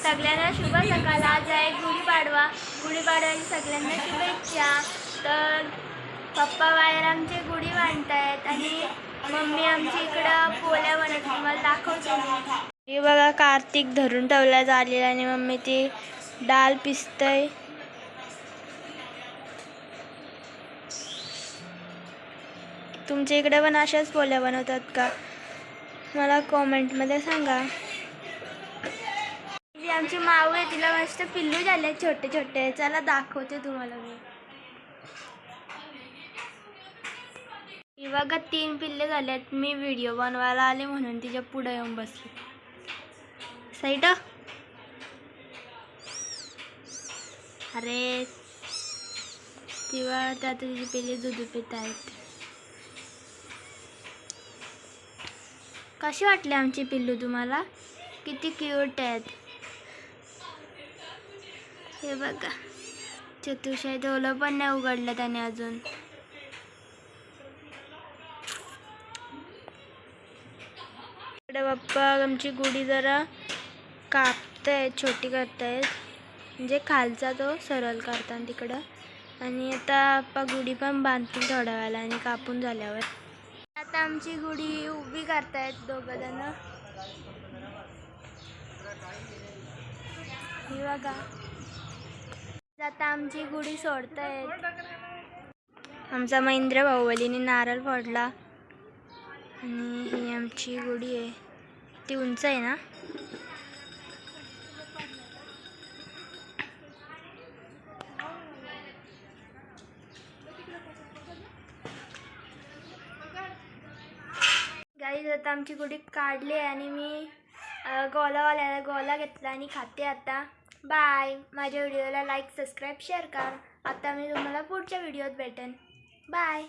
सगळ्यांना शुभ सकाळ. आज आहे गुढीपाडवा. गुढीपाडव्याची सगळ्यांना शुभेच्छा. तर पप्पा बाहेर आमचे गुढी बांधतायत आणि मम्मी आमची इकडं पोळ्या बनवत. तुम्हाला दाखवते मी. हे बघा कार्तिक धरून ठेवला झालेला आणि मम्मी ती डाळ पिसतय. तुमच्या इकडे पण अशाच पोळ्या बनवतात का? मला कॉमेंटमध्ये सांगा. आमची माऊ आहे, तिला मस्त पिल्लू झाले छोटे छोटे. चला दाखवते तुम्हाला मी. बघा 3 पिल्ले झालेत. मी व्हिडिओ बनवायला आले म्हणून तिच्या पुढे येऊन बसले. साईड अरे तेव्हा त्यात तिची पिल्ले दूध पित आहेत. कशी वाटली आमची पिल्लू तुम्हाला? किती क्यूट आहेत. हे बघा चतुर्शाही डोलं पण नाही उघडलं त्याने अजून. इकडे बाप्पा आमची गुढी जरा कापतायत, छोटी करतायत, म्हणजे खालचा तो सरळ करतात तिकडं. आणि आता आप्पा गुढी पण बांधतील थोड्या वेळाला आणि कापून झाल्यावर. आता आमची गुढी उभी करतायत दोघं जण. ही बघा आता आमची गुढी सोडतायत. आमचा महेंद्र बाहुबलीने नारळ फोडला आणि ही आमची गुढी आहे. ती उंच आहे ना. गाईज आता आमची गुढी काढली आणि मी गोलावाल्याला गोला घेतला आणि खाते आता. बाय. माझ्या व्हिडिओला लाईक सबस्क्राईब शेअर करा. आता मी तुम्हाला पुढच्या व्हिडिओत भेटेन. बाय.